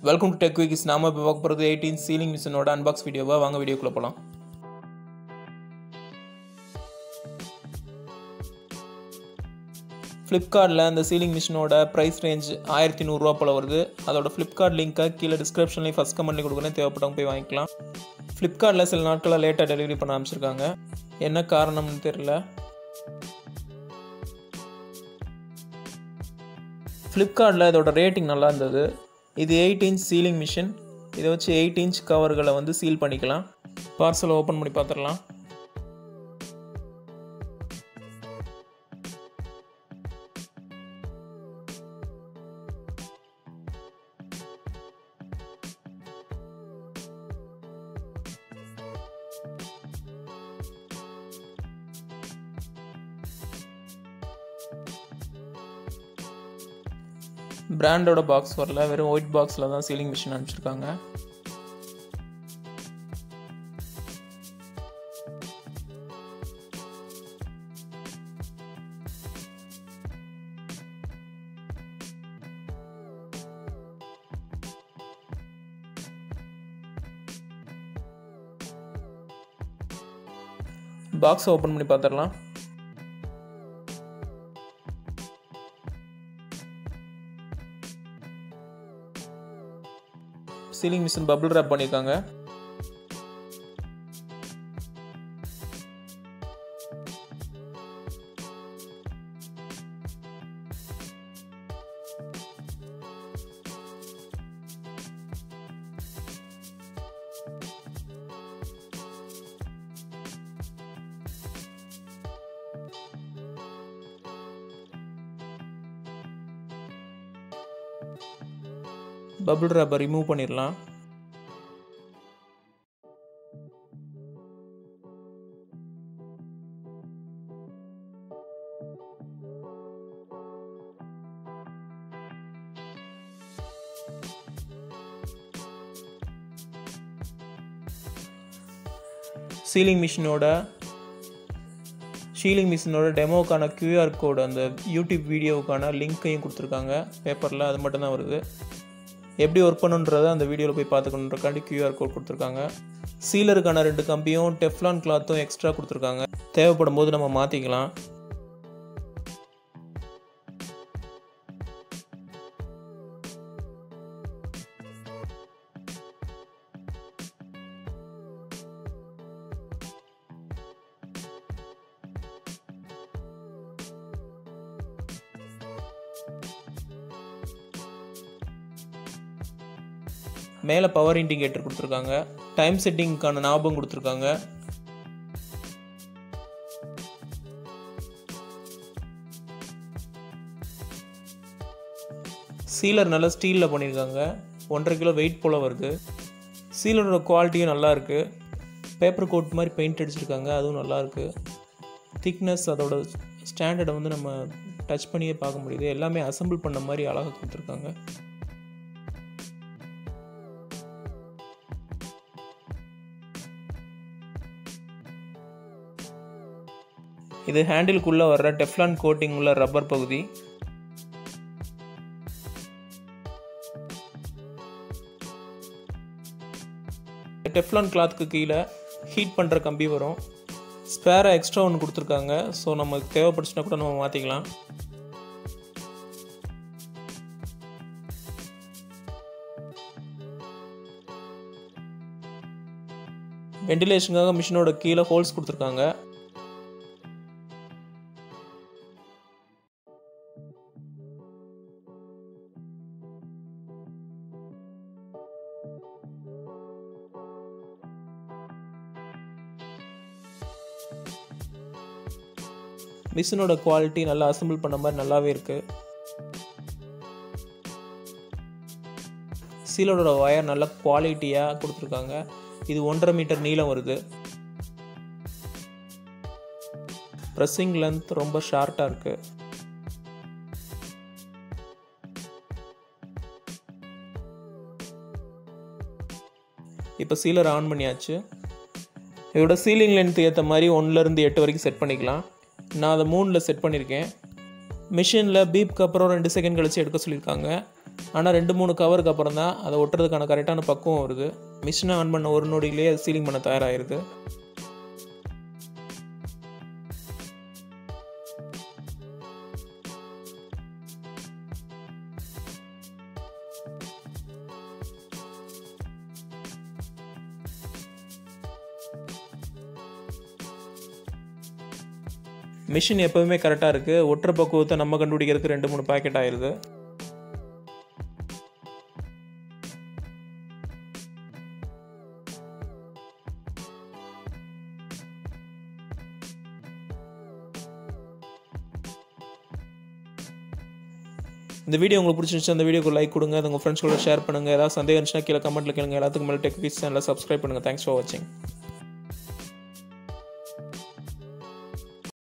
Welcome to tech weeks. நாம இப்போ பார்க்க போகிறது 18 சீலிங் மிஷினோட அன்பாக்ஸ் வீடியோவா. வாங்க வீடியோக்குள்ளே போகலாம். ஃப்ளிப்கார்ட்டில் அந்த சீலிங் மிஷினோட ப்ரைஸ் ரேஞ்ச் 1100 போல் வருது. அதோட ஃப்ளிப்கார்ட் லிங்க்கை கீழே டிஸ்கிரிப்ஷன்லேயும் ஃபஸ்ட் கமெண்ட்லேயும் கொடுக்குறேன், தேவைப்பட்டவங்க போய் வாங்கிக்கலாம். ஃப்ளிப்கார்ட்டில் சில நாட்களாக லேட்டாக டெலிவரி பண்ண ஆரம்பிச்சிருக்காங்க. என்ன காரணம்னு தெரியல. ஃப்ளிப்கார்ட்டில் இதோட ரேட்டிங் நல்லா இருந்தது. இது 8 இன்ச் சீலிங் மிஷின். இதை வச்சு 8 இன்ச் கவர்களை வந்து சீல் பண்ணிக்கலாம். பார்சலை ஓப்பன் பண்ணி பார்த்துடலாம். பிராண்டோட பாக்ஸ் வரல, வெறும் ஒயிட் பாக்ஸில் தான் சீலிங் மிஷின் அனுப்பிச்சிருக்காங்க. பாக்ஸை ஓப்பன் பண்ணி பார்த்துடலாம். சீலிங் மிஷின் பபிள் ரேப் பண்ணியிருக்காங்க. பபிள் ரேப்பை ரிமூவ் பண்ணிடலாம். சீலிங் மிஷினோட டெமோக்கான QR கோடு, அந்த யூடியூப் வீடியோவுக்கான லிங்க்கையும் கொடுத்துருக்காங்க பேப்பரில். அது மட்டும்தான் வருது. எப்படி ஒர்க் பண்ணுன்றதை அந்த வீடியோவில் போய் பார்த்துக்கணுன்றக்காண்டி QR கோட் கொடுத்துருக்காங்க. சீலருக்கான 2 கம்பியும் டெஃப்லான் கிளாத்தும் எக்ஸ்ட்ரா கொடுத்துருக்காங்க. தேவைப்படும் போது நம்ம மாற்றிக்கலாம். மேலே பவர் இண்டிகேட்டர் கொடுத்துருக்காங்க. டைம் செட்டிங்க்கான ஞாபகம் கொடுத்துருக்காங்க. சீலர் நல்லா ஸ்டீலில் பண்ணியிருக்காங்க. 1.5 கிலோ வெயிட் போல் வருது. சீலரோட குவாலிட்டியும் நல்லா இருக்குது. பேப்பர் கோட் மாதிரி பெயிண்ட் அடிச்சிருக்காங்க, அதுவும் நல்லாயிருக்கு. திக்னஸ், அதோட ஸ்டாண்டர்டை வந்து நம்ம டச் பண்ணியே பார்க்க முடியுது. எல்லாமே அசம்பிள் பண்ண மாதிரி அழகாக கொடுத்துருக்காங்க. இது ஹேண்டிலுக்குள்ளே வர்ற டெஃப்லான் கோட்டிங் உள்ள ரப்பர் பகுதி. டெஃப்லான் கிளாத்துக்கு கீழே ஹீட் பண்ணுற கம்பி வரும். ஸ்பேராக எக்ஸ்ட்ரா ஒன்று கொடுத்துருக்காங்க. ஸோ நமக்கு தேவைப்படுச்சுன்னா கூட நம்ம மாற்றிக்கலாம். வெண்டிலேஷனுக்காக மிஷினோட கீழே ஹோல்ஸ் கொடுத்துருக்காங்க. மிஷினோட குவாலிட்டி நல்லா அசம்பிள் பண்ண மாதிரி நல்லாவே இருக்குது. சீலரோட ஒயர் நல்ல குவாலிட்டியாக கொடுத்துருக்காங்க. இது 1.5 மீட்டர் நீளம் வருது. ப்ரெஸ்ஸிங் லென்த் ரொம்ப ஷார்ட்டாக இருக்குது. இப்போ சீலர் ஆன் பண்ணியாச்சு. இதோட சீலிங் லென்த் ஏற்ற மாதிரி 1லேருந்து 8 வரைக்கும் செட் பண்ணிக்கலாம். நான் அதை 3ல் செட் பண்ணியிருக்கேன். மிஷினில் பீப்க்கு அப்புறம் 2 செகண்ட் கழிச்சு எடுக்க சொல்லியிருக்காங்க. ஆனால் 2-3 கவருக்கு அப்புறம் தான் அதை ஒட்டுறதுக்கான கரெக்டான பக்குவம் வருது. மிஷினை ஆன் பண்ண ஒரு நொடியிலேயே அது சீலிங் பண்ண தயாராகிருது. மிஷின் எப்போவுமே கரெக்டாக இருக்குது. ஒட்டுற பக்குவத்தை நம்ம கண்டுபிடிக்கிறதுக்கு 2-3 பாக்கெட் ஆயிடுது. இந்த வீடியோ உங்களுக்கு பிடிச்சிருந்துச்சு, அந்த வீடியோக்கு லைக் கொடுங்க, அது உங்கள் ஃப்ரெண்ட்ஸ் கூட ஷேர் பண்ணுங்கள். ஏதாவது சந்தேகம் இருந்துச்சுன்னா கீழே கமெண்ட்டில் கேளுங்க. எல்லாத்துக்கும் மேலே டெக் விஸ் சேனலை சப்ஸ்கிரைப் பண்ணுங்கள். தேங்க்ஸ் ஃபார் வாட்சிங்.